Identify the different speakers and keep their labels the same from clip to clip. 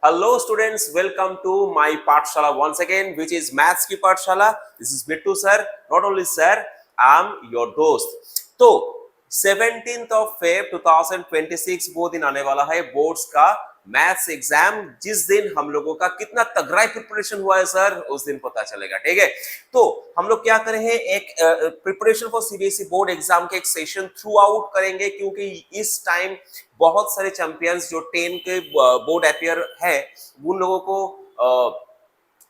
Speaker 1: Hello students, welcome to my Pathshala once again, which is Maths की पाठशाला. This is Bittu sir. Not only sir, I'm your दोस्त. तो 17th of Feb 2026 वो दिन आने वाला है बोर्ड्स का मैथ्स एग्जाम, जिस दिन हम लोगों का कितना तगड़ा प्रिपरेशन हुआ है सर उस दिन पता चलेगा. ठीक है, तो हम लोग क्या करें हैं, एक preparation for CBSE board exam के एक सेशन थ्रू आउट करेंगे, क्योंकि इस टाइम बहुत सारे चैंपियंस जो 10 के बोर्ड अपियर है उन लोगों को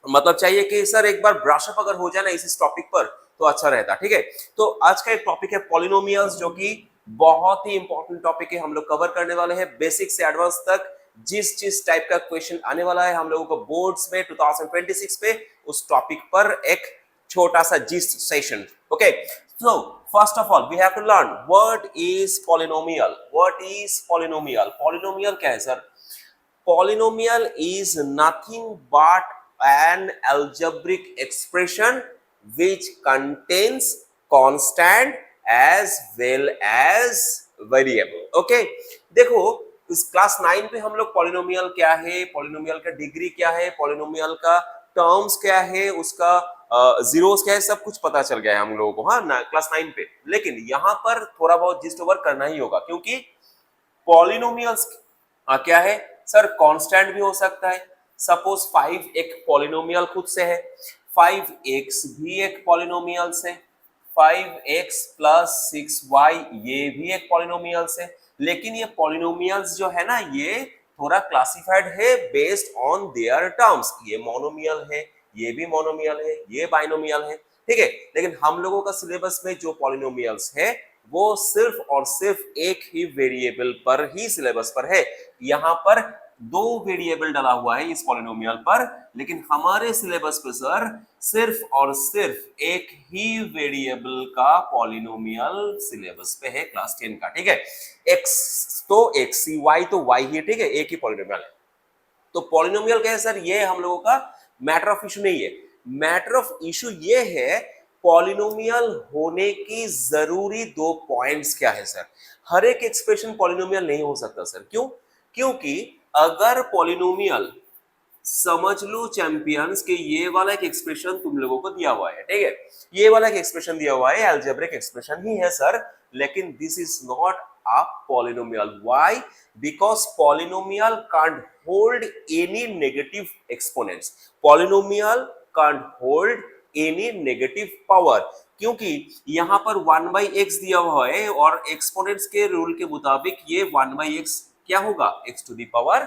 Speaker 1: मतलब चाहिए कि सर एक बार ब्रश अप अगर हो जाए ना इस टॉपिक पर तो अच्छा रहता. ठीक है, तो आज का एक टॉपिक है पॉलिनोमियल्स, जो कि बहुत ही इंपॉर्टेंट टॉपिक है. हम लोग कवर करने वाले हैं बेसिक से एडवांस तक. जिस टाइप का क्वेश्चन आने वाला है हम लोगों को बोर्ड्स में 2026 पे, उस टॉपिक पर एक छोटा सा gist session. Okay, so first of all we have to learn what is polynomial. What is polynomial? Polynomial क्या है sir? Polynomial is nothing but an algebraic expression which contains constant as well as variable. Okay, देखो इस class 9 पे हम लोग polynomial क्या है, polynomial का डिग्री क्या है, पॉलिनोमियल का टर्म्स क्या है, उसका जीरोस क्या है, सब कुछ पता चल गया है हम लोगों को. हाँ ना, क्लास 9 पे. लेकिन यहाँ पर थोड़ा बहुत जिस्ट ओवर करना ही होगा, क्योंकि पॉलिनोमियल्स क्या है सर, कांस्टेंट भी हो सकता है. सपोज 5 एक पॉलिनोमियल खुद से है, 5x भी एक पॉलिनोमियल से, 5x प्लस 6y ये भी एक पॉलिनोमियल से. लेकिन ये पॉलिनोमियल्स जो है ना, ये थोड़ा क्लासिफाइड है बेस्ड ऑन देयर टर्म्स. ये मोनोमियल है, ये भी मोनोमियल है, ये बाइनोमियल है. ठीक है, लेकिन हम लोगों का सिलेबस में जो पॉलिनोमियल्स है वो सिर्फ और सिर्फ एक ही वेरिएबल पर ही सिलेबस पर है. यहाँ पर 2 वेरिएबल डाला हुआ है इस पॉलिनोमियल पर, लेकिन हमारे सिलेबस पे सर सिर्फ और सिर्फ एक ही वेरिएबल का पॉलिनोमियल सिलेबस पे है क्लास 10 का. ठीक है, x तो x, y तो y ही. ठीक है, एक ही पॉलिनोमियल है. तो पॉलिनोमियल क्या है सर, ये हम लोगों का मैटर ऑफ इशू नहीं है. मैटर ऑफ इशू ये है पॉलिनोमियल होने की जरूरी 2 पॉइंट्स क्या है सर. हर एक एक्सप्रेशन पॉलिनोमियल नहीं हो सकता सर. क्यों? क्योंकि अगर पॉलिनोमियल, समझ लो चैंपियंस के ये वाला एक एक्सप्रेशन तुम लोगों को दिया हुआ है. ठीक है, ये वाला एक एक्सप्रेशन दिया हुआ है, अलजेब्रिक एक्सप्रेशन ही है सर, लेकिन this is not a polynomial. Why? Because polynomial can't hold any negative exponents. Polynomial can't hold any negative power. क्योंकि यहाँ पर 1/x दिया हुआ है और एक्सपोनेंट्स के रूल के मुताबिक ये 1/x क्या होगा, x to the power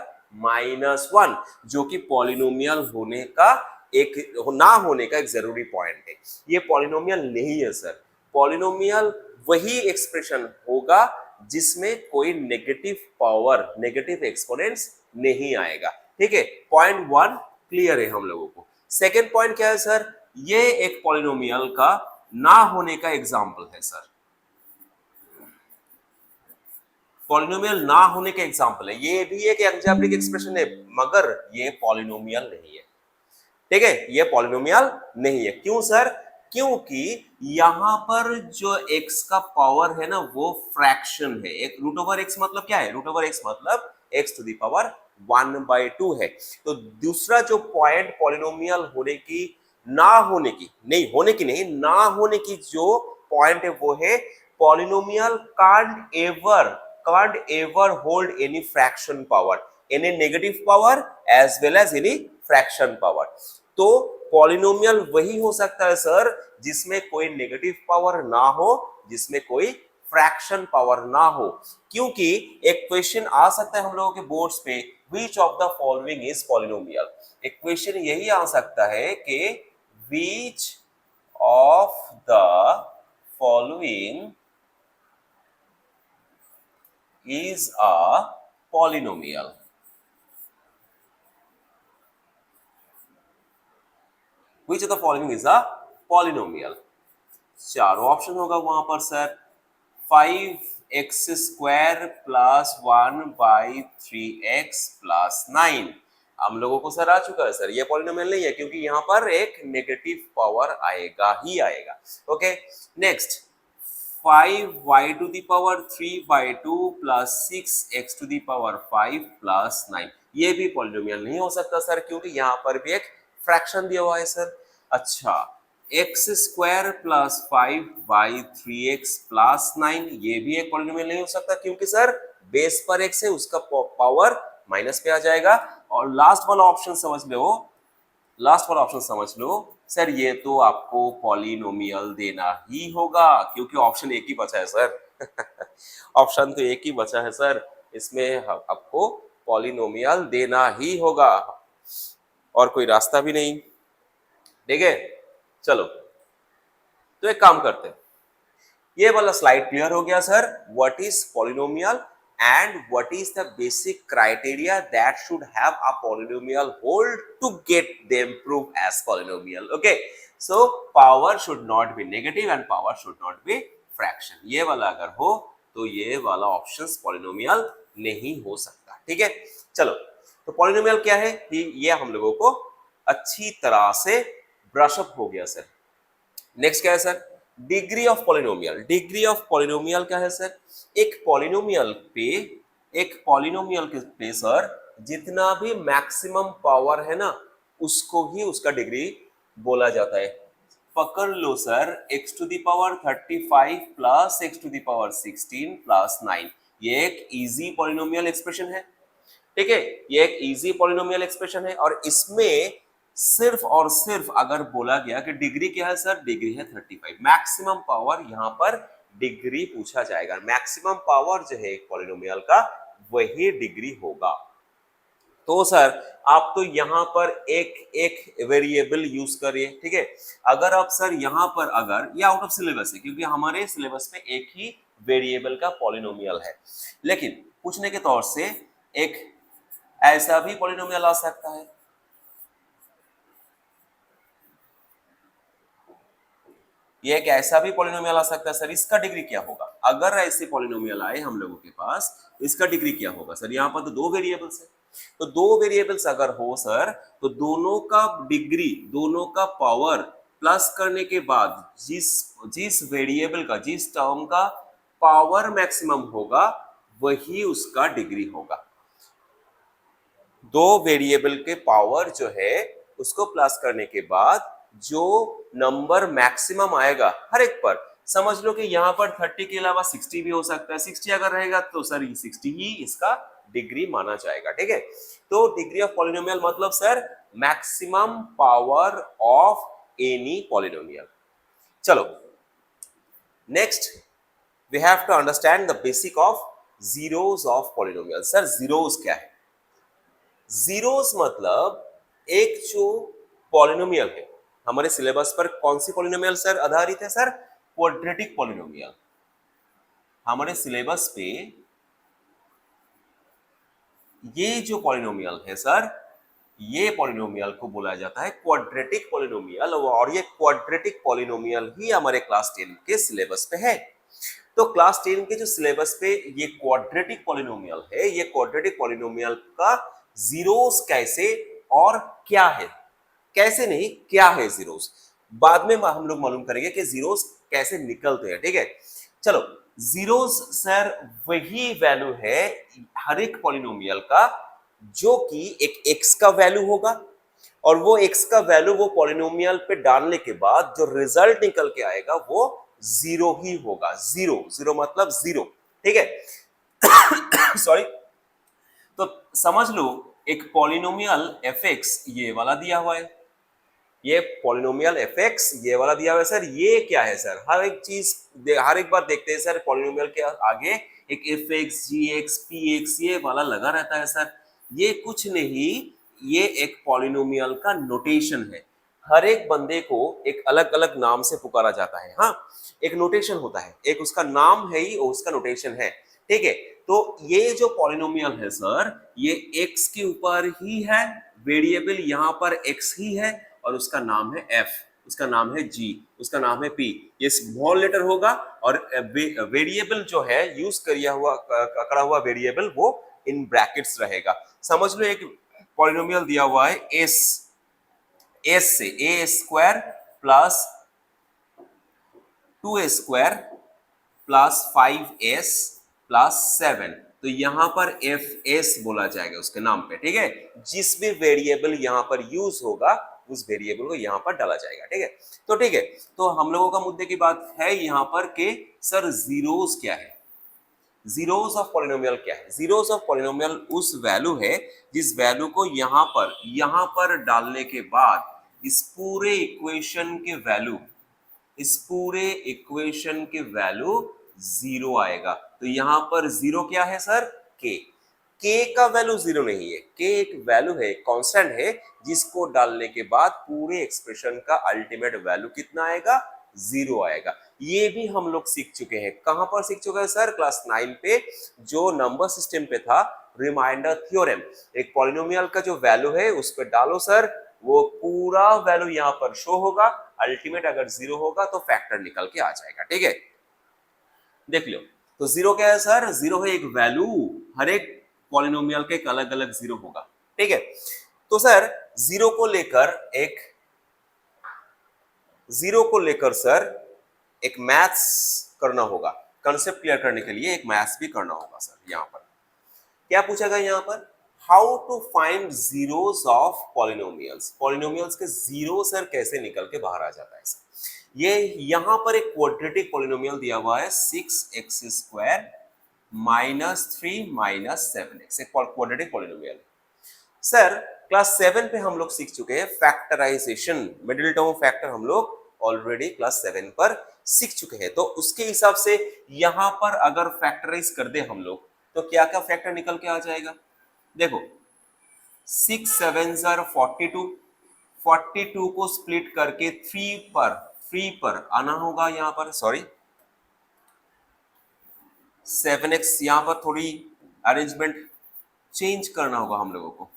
Speaker 1: -1, जो कि पॉलिनोमियल होने का एक ना होने का एक जरूरी पॉइंट है. ये पॉलिनोमियल नहीं है सर. पॉलिनोमियल वही एक्सप्रेशन होगा जिसमें कोई नेगेटिव पावर, नेगेटिव एक्सपोनेंट्स नहीं आएगा. ठीक है, पॉइंट 1 क्लियर है हम लोगों को. सेकेंड पॉइंट क्या है सर, ये एक पॉलिनोमियल का ना होने का एग्जाम्पल है सर. पॉलिनोमियल ना होने के एग्जाम्पल है. ये भी एक अलजेब्रिक एक्सप्रेशन है, मगर ये पॉलिनोमियल नहीं है. ठीक है, ये पॉलिनोमियल नहीं है. क्यों सर? क्योंकि यहां पर जो x का पावर है ना वो फ्रैक्शन है. एक √x मतलब क्या है, √x मतलब x to the power 1/2 है. तो दूसरा जो पॉइंट पॉलिनोमियल होने की, ना होने की, नहीं होने की नहीं, ना होने की जो पॉइंट है वो है polynomial can't ever hold any fraction power, any negative power as well as any fraction power. तो पॉलिनोमियल वही हो सकता है सर जिसमें कोई नेगेटिव पावर ना हो, जिसमें कोई फ्रैक्शन पावर ना हो. क्योंकि एक क्वेश्चन आ सकता है हम लोगों के बोर्ड्स पे, which of the following is polynomial. एक क्वेश्चन यही आ सकता है कि which of the following is a polynomial. Which of the following is a polynomial? चारों ऑप्शन होगा वहां पर sir. 5x² plus 1/3x plus 9 हम लोगों को सर आ चुका है सर. ये पॉलिनोमियल नहीं है क्योंकि यहाँ पर एक नेगेटिव पावर आएगा ही आएगा. Okay, next 5y⁻³ plus 6x to the power 5 plus 9, ये भी पॉलिनोमियल नहीं हो सकता सर, क्योंकि यहाँ पर भी एक फ्रैक्शन दिया हुआ है सर। अच्छा, x² प्लस 5/3x प्लस 9, ये भी एक पॉलिनोमियल नहीं हो सकता, क्योंकि सर बेस पर x है, उसका पावर माइनस पे आ जाएगा। और लास्ट वाला ऑप्शन समझ लो सर, ये तो आपको पॉलिनोमियल देना ही होगा, क्योंकि ऑप्शन एक ही बचा है सर। ऑप्शन तो एक ही बचा है सर, इसमें आपको पॉलिनोमियल देना ही होगा, और कोई रास्ता भी नहीं। ठीक है, चलो तो एक काम करते हैं, ये वाला स्लाइड क्लियर हो गया sir, what is polynomial and what is the basic criteria that should have a polynomial hold to get them proved as polynomial. Okay, so power should not be negative and power should not be fraction. ये वाला अगर हो तो ये वाला options polynomial नहीं हो सकता। ठीक है, चलो तो पॉलिनोमियल क्या है ये हम लोगों को अच्छी तरह से ब्रश अप हो गया सर। नेक्स्ट क्या है sir, degree of polynomial. Degree of polynomial क्या है सर, एक पॉलिनोमियल पे सर जितना भी मैक्सिमम पावर है ना, उसको ही उसका डिग्री बोला जाता है। पकड़ लो sir, x to the power 35 plus x to the power 16 plus 9, ये एक इजी पॉलिनोमियल एक्सप्रेशन है। ठीक है, ये एक इजी पॉलिनोमियल एक्सप्रेशन है, और इसमें सिर्फ और सिर्फ अगर बोला गया कि डिग्री क्या है सर, डिग्री है 35, मैक्सिमम पावर, यहाँ पर डिग्री पूछा जाएगा। मैक्सिमम पावर जो है एक पॉलिनोमियल का, वही डिग्री होगा। तो सर आप तो यहाँ पर एक एक वेरिएबल यूज करिए। ठीक है, अगर आप सर यहाँ पर, अगर ये आउट ऑफ सिलेबस है, क्योंकि हमारे सिलेबस में एक ही वेरिएबल का पॉलिनोमियल है, लेकिन पूछने के तौर से एक ऐसा भी पॉलिनोमियल आ सकता है, ये एक ऐसा भी पॉलिनोमियल आ सकता है सर, इसका डिग्री क्या होगा? अगर ऐसे पॉलिनोमियल आए हम लोगों के पास, इसका डिग्री क्या होगा सर? यहाँ पर तो दो वेरिएबल्स है, तो दो वेरिएबल्स अगर हो सर, तो दोनों का डिग्री, दोनों का पावर प्लस करने के बाद जिस जिस वेरिएबल का, जिस टर्म का पावर मैक्सिमम होगा, वही उसका डिग्री होगा। दो वेरिएबल के पावर जो है उसको प्लस करने के बाद जो नंबर मैक्सिमम आएगा हर एक पर, समझ लो कि यहाँ पर 30 के अलावा 60 भी हो सकता है। 60 अगर रहेगा तो सर 60 ही इसका डिग्री माना जाएगा। ठीक है, तो डिग्री ऑफ पॉलिनोमियल मतलब sir maximum power of any polynomial. चलो next we have to understand the basic of zeros of polynomial. Sir zeros क्या है? जीरोस मतलब एक जो पॉलिनोमियल है, हमारे सिलेबस पर कौन सी पॉलिनोमियल सर आधारित है? Sir quadratic polynomial. हमारे सिलेबस पे ये जो पॉलिनोमियल है सर, ये पॉलिनोमियल को बोला जाता है क्वाड्रेटिक पॉलिनोमियल, और ये क्वाड्रेटिक पॉलिनोमियल ही हमारे क्लास 10 के सिलेबस पे है। तो क्लास 10 के जो सिलेबस पे ये क्वाड्रेटिक पॉलिनोमियल है, ये क्वाड्रेटिक पॉलिनोमियल का जीरोस कैसे और क्या है, कैसे नहीं क्या है जीरोस, बाद में हम लोग मालूम करेंगे कि जीरोस कैसे निकलते हैं। ठीक है, चलो जीरोस सर वही वैल्यू है हर एक पॉलिनोमियल का जो कि एक एक्स का वैल्यू होगा, और वो एक्स का वैल्यू वो पॉलिनोमियल पे डालने के बाद जो रिजल्ट निकल के आएगा वो जीरो ही होगा। जीरो, जीरो मतलब जीरो। ठीक है, सॉरी, तो समझ लो एक पॉलिनोमियल एफ एक्स ये वाला दिया हुआ है, ये पॉलिनोमियल एफ एक्स ये वाला दिया हुआ है सर। ये क्या है सर? हर एक चीज हर एक बार देखते हैं सर, पॉलिनोमियल के आगे एक एफ एक्स, जी एक्स, पी एक्स ये वाला लगा रहता है सर। ये कुछ नहीं, ये एक पॉलिनोमियल का नोटेशन है। हर एक बंदे को एक अलग अलग नाम से पुकारा जाता है। हाँ, एक नोटेशन होता है, एक उसका नाम है ही उसका नोटेशन है। ठीक है, तो ये जो पॉलिनोमियल है सर, ये x के ऊपर ही है, वेरिएबल यहाँ पर x ही है, और उसका नाम है f, उसका नाम है g, उसका नाम है p। ये स्मॉल लेटर होगा, और वेरिएबल जो है यूज किया हुआ करा हुआ वेरिएबल वो इन ब्रैकेट्स रहेगा। समझ लो एक पॉलिनोमियल दिया हुआ है s से a² plus 2a² plus 5s plus 7, तो यहां पर fs बोला जाएगा उसके नाम पे, ठीक है। जिस भी वेरिएबल यहां पर यूज होगा उस वेरिएबल को यहां पर डाला जाएगा, ठीक है। तो ठीक है, तो हम लोगों का मुद्दे की बात है यहां पर कि सर जीरोस क्या है, जीरोस ऑफ पॉलिनोमियल क्या है। जीरोस ऑफ पॉलिनोमियल उस वैल्यू है जिस वैल्यू को यहां पर डालने के बाद इस पूरे इक्वेशन के वैल्यू, इस पूरे इक्वेशन के वैल्यू जीरो आएगा। तो यहां पर जीरो क्या है सर, के। के का वैल्यू जीरो नहीं है, के एक वैल्यू है, कांस्टेंट है, जिसको डालने के बाद पूरे एक्सप्रेशन का अल्टीमेट वैल्यू कितना आएगा, जीरो आएगा। ये भी हम लोग सीख चुके हैं। कहां पर सीख चुके हैं सर, क्लास 9 पे, जो नंबर सिस्टम पे था, रिमाइंडर थ्योरम। एक पॉलिनोमियल का जो वैल्यू है उस पर डालो सर, वो पूरा वैल्यू यहाँ पर शो होगा, अल्टीमेट अगर जीरो होगा तो फैक्टर निकल के आ जाएगा, ठीक है। देख लो, तो जीरो क्या है सर, जीरो है एक वैल्यू, हर एक पॉलिनोमियल का एक अलग अलग जीरो होगा, ठीक है। तो सर जीरो को लेकर सर एक मैथ्स करना होगा, कंसेप्ट क्लियर करने के लिए एक मैथ्स भी करना होगा सर। यहाँ पर क्या पूछा गया, यहाँ पर how to find zeros of polynomials. Polynomials के जीरो सर कैसे निकल के बाहर आ जाता है सर। ये यहां पर एक क्वाड्रेटिक पॉलिनोमियल दिया हुआ है 6x² माइनस 3 माइनस 7x, एक क्वाड्रेटिक पॉलिनोमियल। सर क्लास 7 पे हम लोग सीख चुके हैं फैक्टराइजेशन, मिडिल टर्म फैक्टर हम लोग ऑलरेडी क्लास 7 पर सीख चुके हैं। तो उसके हिसाब से यहां पर अगर फैक्टराइज कर दे हम लोग तो क्या क्या फैक्टर निकल के आ जाएगा। देखो 6 7 42, 42 को स्प्लिट करके 3 पर आना होगा, यहां पर सॉरी 7x, यहां पर थोड़ी अरेंजमेंट चेंज करना होगा हम लोगों को।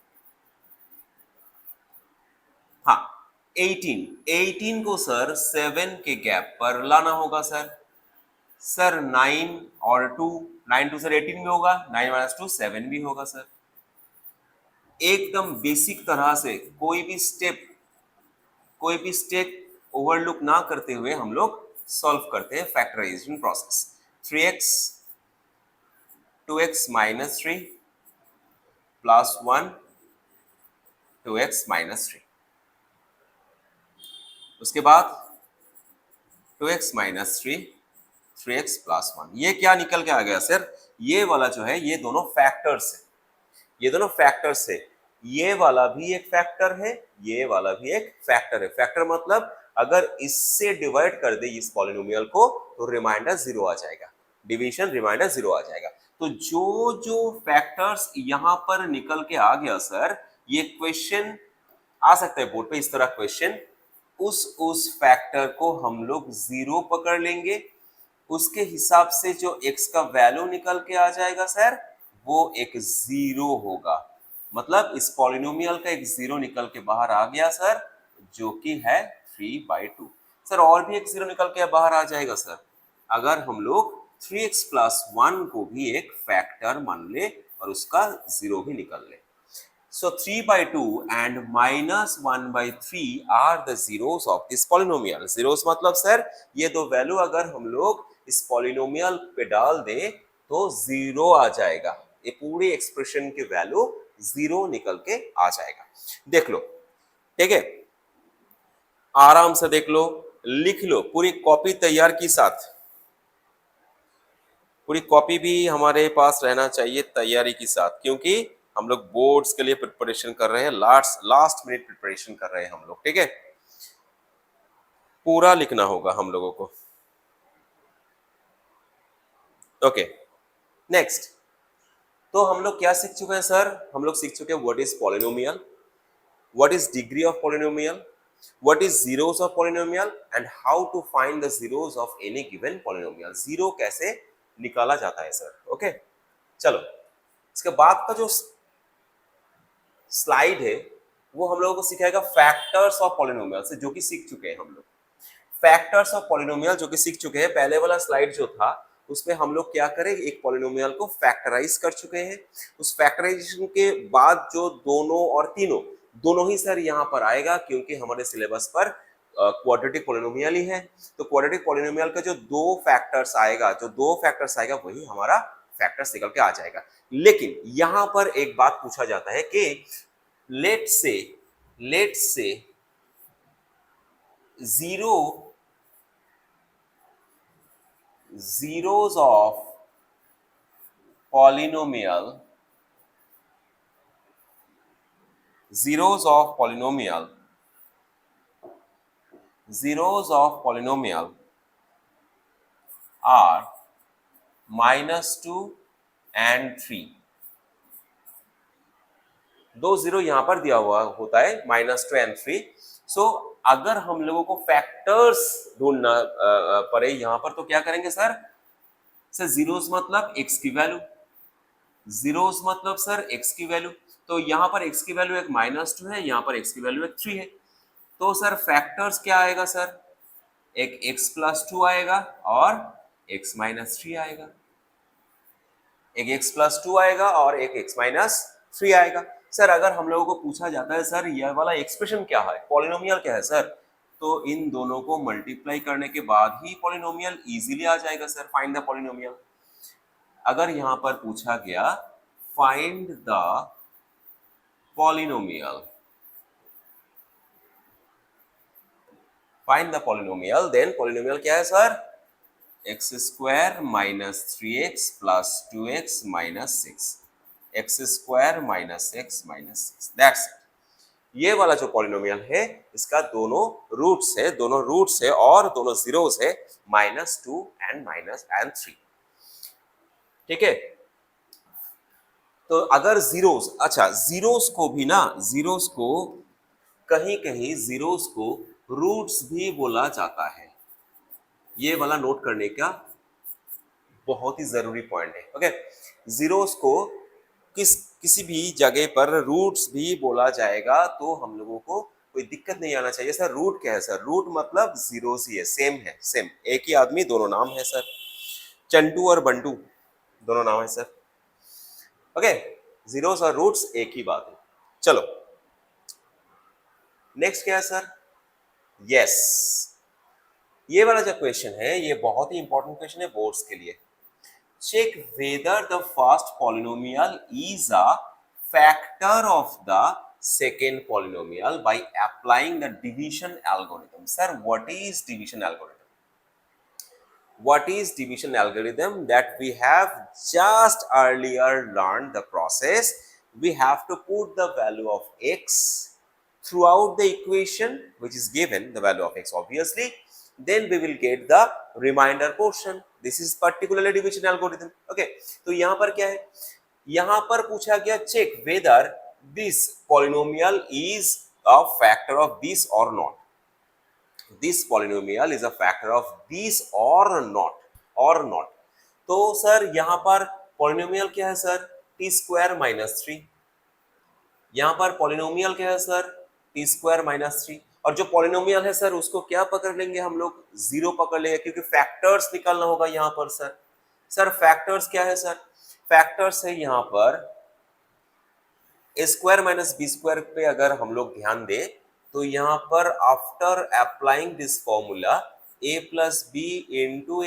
Speaker 1: हाँ 18 को सर 7 के गैप पर लाना होगा सर 9 और 2, 9 2 सर 18 भी होगा, 9 माइनस 2 7 भी होगा सर। एकदम बेसिक तरह से कोई भी स्टेप ओवरलुक ना करते हुए हम लोग सॉल्व करते हैं factorization process. 3x 2x minus 3 plus 1 2x minus 3, उसके बाद 2x माइनस 3 3x प्लस 1। ये क्या निकल के आ गया सर, ये वाला जो है ये दोनों फैक्टर्स है, ये दोनों फैक्टर्स है। ये वाला भी एक फैक्टर है, ये वाला भी एक फैक्टर है। फैक्टर मतलब अगर इससे डिवाइड कर दे इस पॉलिनोमियल को तो रिमाइंडर जीरो आ जाएगा, डिवीजन रिमाइंडर जीरो आ जाएगा। तो जो जो फैक्टर्स यहां पर निकल के आ गया सर, ये क्वेश्चन आ सकता है बोर्ड पे इस तरह क्वेश्चन, उस फैक्टर को हम लोग जीरो पकड़ लेंगे, उसके हिसाब से जो x का वैल्यू निकल के आ जाएगा सर वो एक जीरो होगा। मतलब इस पॉलिनोमियल का एक जीरो निकल के बाहर आ गया सर, जो कि है 3/2। सर और भी एक जीरो निकल के बाहर आ जाएगा सर, अगर हम लोग 3x प्लस 1 को भी एक फैक्टर मान ले और उसका जीरो भी निकल ले। So 3/2 and minus 1/3 are the zeros of this polynomial. Zeros मतलब सर ये दो वैल्यू अगर हम लोग इस पॉलिनोमियल पे डाल दें तो जीरो आ जाएगा, ये पूरी एक्सप्रेशन की वैल्यू जीरो निकल के आ जाएगा। देख लो, ठीक है, आराम से देख लो, लिख लो, पूरी कॉपी तैयार की साथ, पूरी कॉपी भी हमारे पास रहना चाहिए तैयारी के साथ, क्योंकि हम लोग बोर्ड्स के लिए प्रिपरेशन कर रहे हैं, लास्ट मिनट प्रिपरेशन कर रहे हैं हम लोग, ठीक है। पूरा लिखना होगा हम लोगों को। ओके नेक्स्ट, तो हम लोग क्या सीख चुके हैं सर, हम लोग सीख चुके हैं what is polynomial, what is degree of polynomial, what is zeros of polynomial and how to find the zeros of any given polynomial. Zero कैसे निकाला जाता है सर। ओके चलो, इसके बाद का जो स्लाइड है वो हम लोगों को सिखाएगा फैक्टर्स ऑफ पॉलिनोमियल से, जो कि सीख चुके हैं हम लोग। फैक्टर्स ऑफ पॉलिनोमियल जो कि सीख चुके हैं, पहले वाला स्लाइड जो था उसमें हम लोग क्या करें, एक पॉलिनोमियल को फैक्टराइज कर चुके हैं। उस फैक्टराइजेशन के बाद जो दोनों और तीनों दोनों ही सर यहाँ पर आएगा, क्योंकि हमारे सिलेबस पर क्वाड्रेटिक पॉलिनोमियल ही है, तो क्वाड्रेटिक पॉलिनोमियल का जो दो फैक्टर्स आएगा वही हमारा फैक्टर्स निकल के आ जाएगा। लेकिन यहां पर एक बात पूछा जाता है कि लेट से zeros of polynomial zeros of polynomial are -2 and 3। दो जीरो यहां पर दिया हुआ होता है -2 and 3। सो अगर हम लोगों को फैक्टर्स ढूंढना पड़े यहां पर तो क्या करेंगे सर? जीरोस मतलब एक्स की वैल्यू, जीरोस मतलब सर एक्स की वैल्यू, तो यहां पर एक्स की वैल्यू एक -2 है, यहां पर एक्स की वैल्यू एक 3 है, तो सर फैक्टर्स क्या आएगा सर? एक x+2 आएगा और x-3 आएगा, एक x+2 आएगा और एक x-3 आएगा। सर अगर हम लोगों को पूछा जाता है सर यह वाला एक्सप्रेशन क्या है, पॉलिनोमियल क्या है सर, तो इन दोनों को मल्टीप्लाई करने के बाद ही पॉलिनोमियल इजीली आ जाएगा सर। Find the polynomial. अगर यहां पर पूछा गया find the polynomial, find the polynomial, then polynomial क्या है sir? x² - 3x + 2x - 6, x² - x - 6, that's it. ये वाला जो पॉलिनोमियल है इसका दोनों रूट्स है और दोनों जीरोस है -2 and 3। ठीक है, तो अगर जीरोस, अच्छा जीरोस को भी ना, जीरोस को कहीं कहीं जीरोस को रूट्स भी बोला जाता है, ये वाला नोट करने का बहुत ही जरूरी पॉइंट है। ओके, जीरोस को किसी भी जगह पर रूट्स भी बोला जाएगा तो हम लोगों को कोई दिक्कत नहीं आना चाहिए। सर रूट क्या है सर? रूट मतलब जीरोस ही है, सेम एक ही आदमी, दोनों नाम है सर, चंटू और बंटू दोनों नाम है सर। ओके, जीरोस और रूट्स एक ही बात है। चलो नेक्स्ट क्या है सर? यस, ये वाला जो क्वेश्चन है ये बहुत ही इंपॉर्टेंट क्वेश्चन है बोर्ड्स के लिए। Check whether the first polynomial is a factor of the second polynomial by applying the division algorithm. Sir, what is division algorithm? What is division algorithm? That we have just earlier learned the process. We have to put the value of x throughout the equation which is given, the value of x obviously, then we will get the remainder portion. This is particularly division algorithm. Okay, तो यहाँ पर क्या है? यहाँ पर पूछा गया check whether this polynomial is a factor of this or not. This polynomial is a factor of this or not. तो सर यहाँ पर polynomial क्या है सर? t² - 3। यहाँ पर पॉलिनोमियल क्या है सर? t² - 3। और जो पॉलिनोमियल है सर उसको क्या पकड़ लेंगे हम लोग? जीरो पकड़ लेंगे, क्योंकि फैक्टर्स निकालना होगा यहाँ पर सर। सर फैक्टर्स क्या है सर? फैक्टर्स है यहाँ पर a² - b² पे अगर हम लोग ध्यान दें तो यहाँ पर after applying this formula a + b * a - b,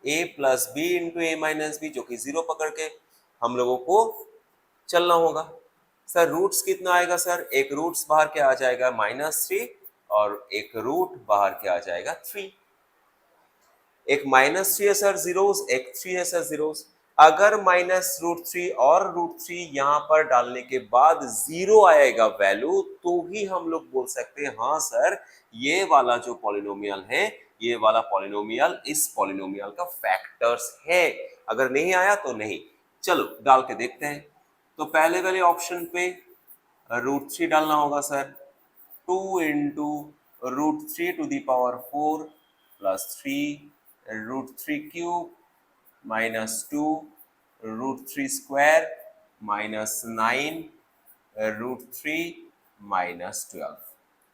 Speaker 1: a + b * a - b, जो कि जीरो पकड़ के हम लोगों को चलना होगा। सर रूट्स कितना आएगा सर? एक रूट्स बाहर क्या आ जाएगा? -3 और एक रूट बाहर क्या आ जाएगा? 3। एक -3 है सर जीरोस, एक 3 है सर जीरोस। अगर -√3 और √3 यहाँ पर डालने के बाद जीरो आएगा वैल्यू तो ही हम लोग बोल सकते हैं हाँ सर ये वाला जो पॉलिनोमियल है, ये वाला पॉलिनोमियल इस पॉलिनोमियल का फैक्टर्स है। अगर नहीं आया तो नहीं। चलो डाल के देखते हैं। तो पहले वाले ऑप्शन पे √3 डालना होगा सर, 2 × √3⁴ + 3 √3³ -2 √3² -9 √3 -12।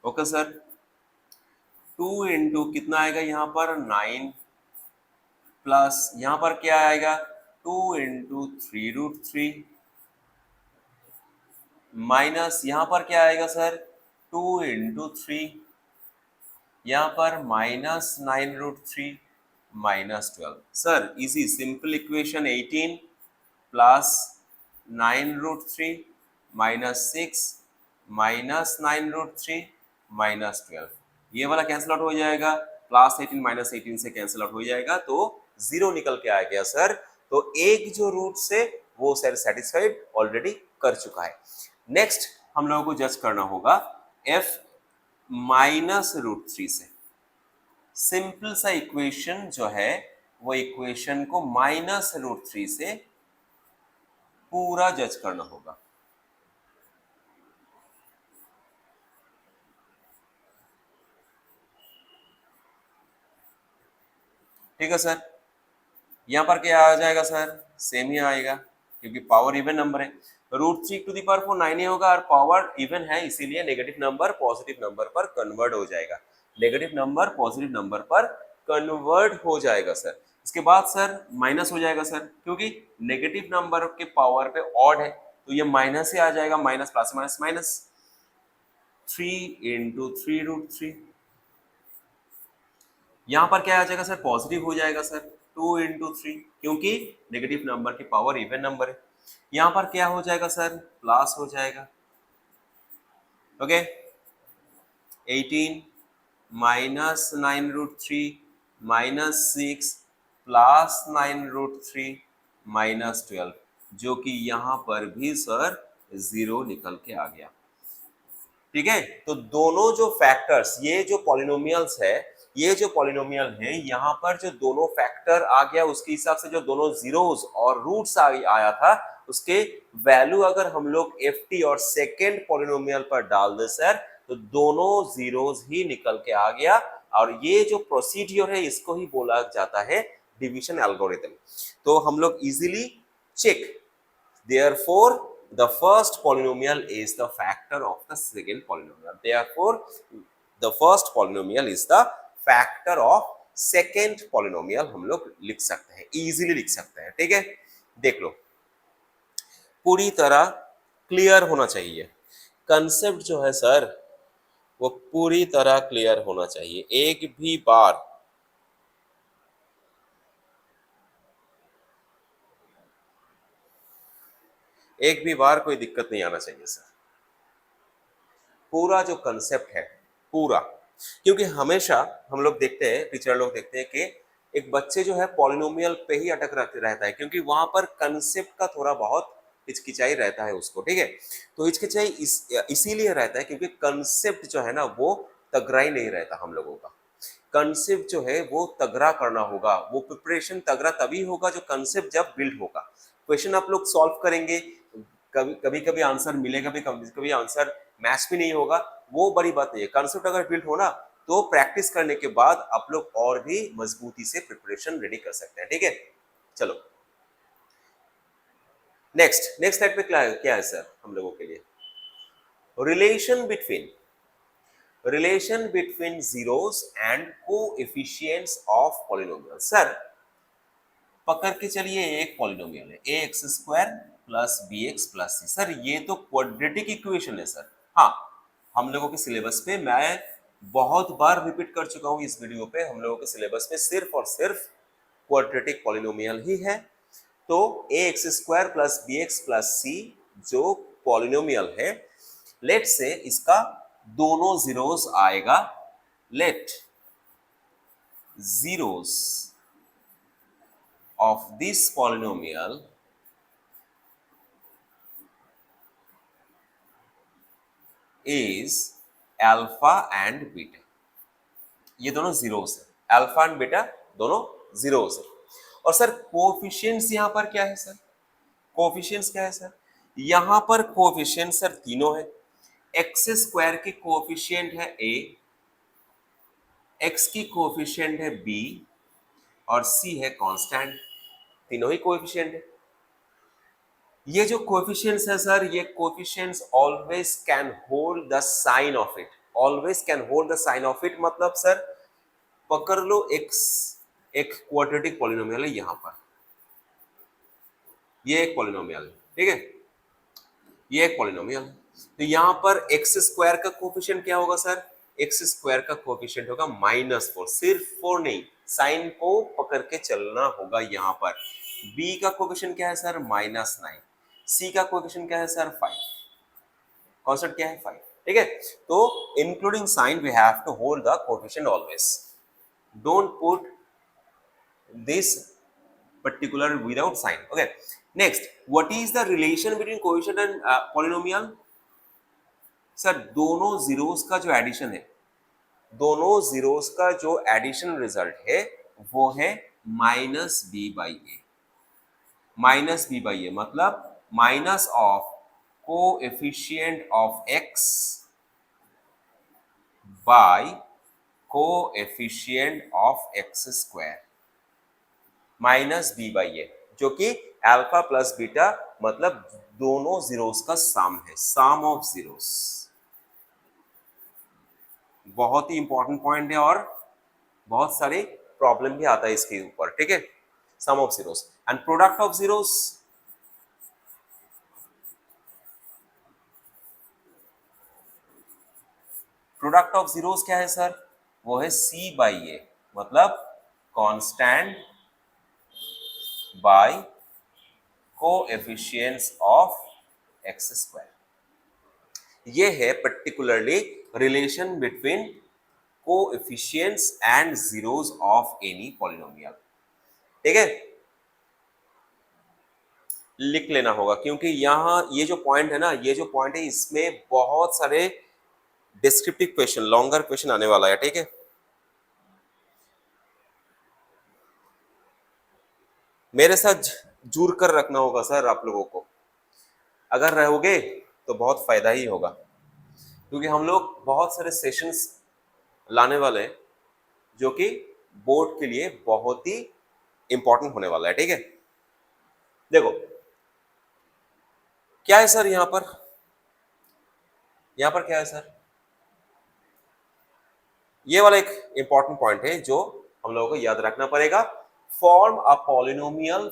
Speaker 1: ओके सर, 2 × कितना आएगा यहाँ पर? 9 प्लस यहाँ पर क्या आएगा? 2 × 3√3 माइनस यहाँ पर क्या आएगा सर? 2 × 3, यहाँ पर -9√3 -12। Sir easy simple equation 18 plus 9√3 -6 -9√3 -12, ये वाला कैंसिल आउट हो जाएगा, +18 -18 से कैंसिल आउट हो जाएगा, तो 0 निकल के आ गया सर। तो एक जो रूट से वो सर सेटिस्फाइड ऑलरेडी कर चुका है। नेक्स्ट हम लोगों को जज करना होगा f -√3 से। सिंपल सा इक्वेशन जो है वो इक्वेशन को -√3 से पूरा जज करना होगा। ठीक है सर, यहां पर क्या आ जाएगा सर, सेम ही आएगा क्योंकि पावर इवन नंबर है। √3 9 ही होगा और पावर इवन है, इसीलिए नेगेटिव नंबर पॉजिटिव नंबर पर कन्वर्ट हो जाएगा, नेगेटिव नंबर पॉजिटिव नंबर पर कन्वर्ट हो जाएगा सर। इसके बाद सर माइनस हो जाएगा सर, क्योंकि नेगेटिव नंबर के पावर पे ऑड है तो ये माइनस ही आ जाएगा, माइनस प्लस माइनस माइनस, 3 × 3√3। यहाँ पर क्या आ जाएगा सर, पॉजिटिव हो जाएगा सर 2 × 3, क्योंकि नेगेटिव नंबर की पावर इवन नंबर है। यहाँ पर क्या हो जाएगा सर, प्लस हो जाएगा। ओके, 18 -9√3 -6 प्लस 9√3 -12, जो कि यहाँ पर भी सर 0 निकल के आ गया। ठीक है, तो दोनों जो फैक्टर्स, ये जो पॉलिनोमियल्स है, ये जो पॉलिनोमियल है, यहाँ पर जो दोनों फैक्टर आ गया उसके हिसाब से जो दोनों जीरोस और रूट्स आया था उसके वैल्यू अगर हम लोग ft और सेकेंड पॉलिनोमियल पर डाल दे सर, तो दोनों जीरोस ही निकल के आ गया। और ये जो प्रोसीड्यूर है इसको ही बोला जाता है डिवीजन एल्गोरिथम। तो हम लोग easily check, therefore the first polynomial is the factor of the second polynomial, therefore the first polynomial is the factor of second polynomial, हम लोग लिख सकते हैं, इजीली लिख सकते हैं। ठीक है, देख लो, पूरी तरह क्लियर होना चाहिए कंसेप्ट जो है सर, वो पूरी तरह क्लियर होना चाहिए, एक भी बार कोई दिक्कत नहीं आना चाहिए सर। पूरा जो कंसेप्ट है पूरा, क्योंकि हमेशा हम लोग देखते हैं, टीचर लोग देखते हैं कि एक बच्चे जो है पॉलिनोमियल पे ही अटक रहता है, क्योंकि वहां पर कंसेप्ट का थोड़ा बहुत हिचकिचाई रहता है उसको। ठीक है, तो हिचकिचाई इसीलिए रहता है क्योंकि कंसेप्ट जो है ना वो तगड़ा ही नहीं रहता हम लोगों का। कंसेप्ट जो है वो तगड़ा करना होगा, वो प्रिपरेशन तगड़ा तभी होगा जो कंसेप्ट जब बिल्ड होगा। क्वेश्चन आप लोग सॉल्व करेंगे, कभी कभी आंसर मिलेगा भी, कभी कभी आंसर मैच भी नहीं होगा, वो बड़ी बात नहीं है। कंसेप्ट अगर बिल्ड हो ना तो प्रैक्टिस करने के बाद आप लोग और भी मजबूती से प्रिपरेशन रेडी कर सकते हैं। ठीक है, चलो नेक्स्ट स्लाइड पे क्या है सर हम लोगों के लिए, relation between zeros and coefficients of polynomial. Sir पकड़ के चलिए, एक पॉलिनोमियल है ax² + bx + c। सर ये तो क्वाड्रेटिक इक्वेशन है सर। हाँ, हम लोगों के सिलेबस पे मैं बहुत बार रिपीट कर चुका हूँ इस वीडियो पे, हम लोगों के सिलेबस में सिर्फ और सिर्फ क्वाड्रेटिक पॉलिनोमियल ही है। तो ax² + bx + c जो पॉलिनोमियल है, लेट से इसका दोनों जीरोस आएगा, late zeros of this polynomial is alpha and beta। ये दोनों जीरोस है, अल्फा एंड बीटा दोनों जीरोस है। और सर कोएफिशिएंट्स यहाँ पर क्या है सर, कोएफिशिएंट्स क्या है सर, यहाँ पर कोएफिशिएंट सर तीनों है। x² की कोएफिशिएंट है a, x की कोएफिशिएंट है b और c है कांस्टेंट, तीनों ही कोएफिशिएंट है। ये जो कोएफिशिएंट्स है सर, ये coefficients always can hold the sign of it, always can hold the sign of it. मतलब सर पकड़ लो x एक क्वाड्रेटिक पॉलिनोमियल है, यहां पर ये एक पॉलिनोमियल है, ठीक है, ये एक पॉलिनोमियल है। तो यहाँ पर एक्स स्क्वायर का कोफिशिएंट क्या होगा सर? एक्स स्क्वायर का कोफिशिएंट होगा -4, सिर्फ 4 नहीं, साइन को पकड़ के चलना होगा यहाँ पर। बी का कोफिशिएंट क्या है सर? -9। सी का कोफिशिएंट क्या है सर? 5। कांस्टेंट क्या है? 5। ठीक है, तो including sign we have to hold the coefficient always, don't put this particular without sign. Okay, next, what is the relation between coefficient and polynomial? Sir दोनों जीरोस का जो एडिशन है, दोनों जीरोस का जो एडिशन रिजल्ट है वो है -b/a। -b/a मतलब minus of coefficient of x by coefficient of x square -b/a, जो कि अल्फा प्लस बीटा मतलब दोनों जीरोस का सम है, सम ऑफ जीरोस। बहुत ही इंपॉर्टेंट पॉइंट है और बहुत सारे प्रॉब्लम भी आता है इसके ऊपर। ठीक है, sum of zeros and product of zeros. Product of zeros क्या है सर? वो है c/a, मतलब constant by coefficients of x square. ये है particularly relation between coefficients and zeros of any polynomial. ठीक है, लिख लेना होगा क्योंकि यहाँ ये जो पॉइंट है ना, ये जो पॉइंट है इसमें बहुत सारे डिस्क्रिप्टिव क्वेश्चन, लॉन्गर क्वेश्चन आने वाला है। ठीक है, मेरे साथ जुड़ कर रखना होगा सर आप लोगों को, अगर रहोगे तो बहुत फायदा ही होगा, क्योंकि हम लोग बहुत सारे सेशंस लाने वाले हैं जो कि बोर्ड के लिए बहुत ही इंपॉर्टेंट होने वाला है। ठीक है, देखो क्या है सर यहाँ पर, यहाँ पर क्या है सर? ये वाला एक इंपॉर्टेंट पॉइंट है जो हम लोगों को याद रखना पड़ेगा। Form a polynomial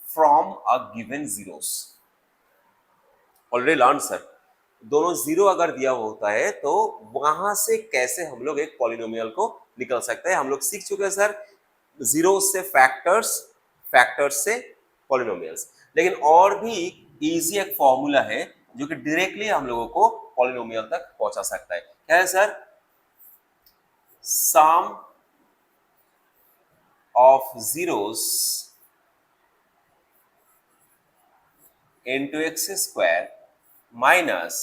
Speaker 1: from a given zeros. Already learn sir, दोनों जीरो अगर दिया होता है तो वहां से कैसे हम लोग एक पॉलिनोमियल को निकल सकते हैं, हम लोग सीख चुके हैं सर। जीरो से फैक्टर्स, फैक्टर्स से पॉलिनोमियल्स, लेकिन और भी इजी एक फॉर्मूला है जो कि डायरेक्टली हम लोगों को पॉलिनोमियल तक पहुंचा सकता है। क्या है sir? Sum of zeros into x square minus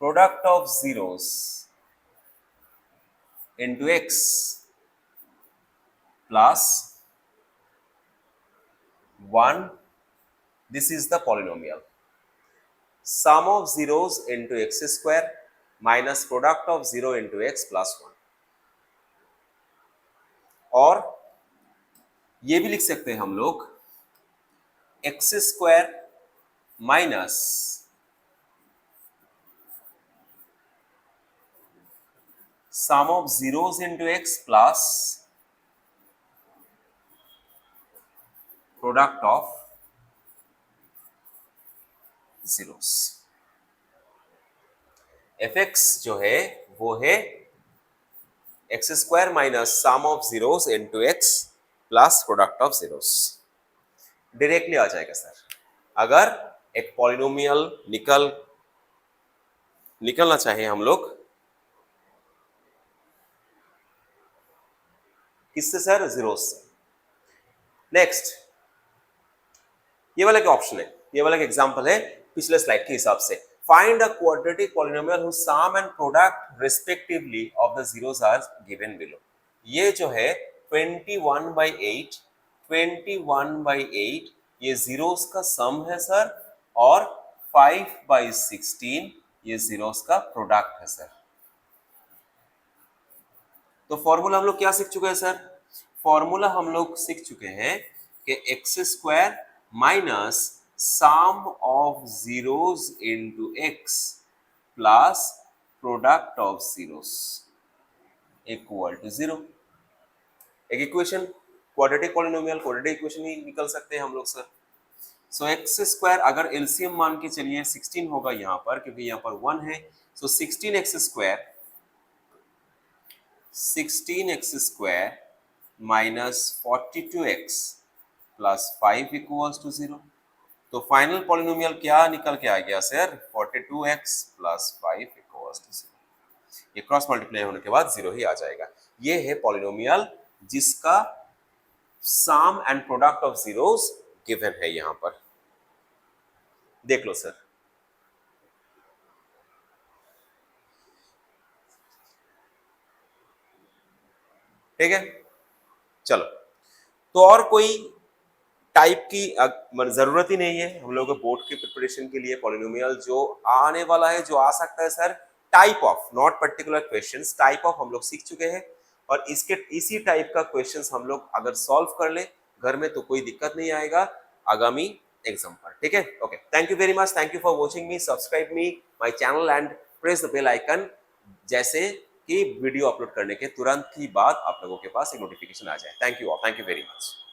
Speaker 1: product of zeros into x plus 1. This is the polynomial. Sum of zeros into x square minus product of 0 into x plus 1. और ये भी लिख सकते हैं हम लोग x square minus sum of zeros into x plus product of zeros। fx जो है वो है x square minus sum of zeros into x plus product of zeros. Directly आ जाएगा सर। अगर एक पॉलिनोमियल निकलना चाहे हम लोग किससे सर? जीरोस से। नेक्स्ट, ये वाला क्या ऑप्शन है, ये वाला एग्जांपल है पिछले स्लाइड के हिसाब से। Find a quadratic polynomial whose sum and product respectively of the zeros are given below। ये जो है 21/8, 21/8 ये जीरोस का सम है सर, और 5/16 ये जीरोस का प्रोडक्ट है सर। तो फॉर्मूला हम लोग क्या सीख चुके हैं सर? फॉर्मूला हम लोग सीख चुके हैं कि x square minus sum of zeros into x plus product of zeros equal to 0। एक equation, quadratic polynomial quadratic equation ही निकल सकते हैं हम लोग सर। सो एक्स स्क्वायर अगर एलसीएम मान के चलिए 16 होगा यहाँ पर, क्योंकि यहाँ पर 1 है। So 16x² minus 42x plus 5 equals to 0। तो फाइनल पॉलिनोमियल क्या निकल के आ गया sir? 42x plus 5 equals to 0। ये क्रॉस मल्टीप्लाई होने के बाद 0 ही आ जाएगा। ये है पॉलिनोमियल जिसका sum and product of zeros given है यहां पर। देख लो सर। ठीक है, चलो। तो और कोई टाइप की जरूरत ही नहीं है हम लोगों को बोर्ड के प्रिपरेशन के लिए। पॉलिनोमियल जो आने वाला है, जो आ सकता है sir, type of, not particular questions, type of हम लोग सीख चुके हैं। और इसके इसी टाइप का क्वेश्चंस हम लोग अगर सॉल्व कर ले घर में तो कोई दिक्कत नहीं आएगा आगामी एग्जाम पर। ठीक है, okay, thank you very much, thank you for watching me, subscribe me my channel and press the bell icon, जैसे कि वीडियो अपलोड करने के तुरंत ही बाद आप लोगों के पास एक नोटिफिकेशन आ जाए। Thank you all, thank you very much.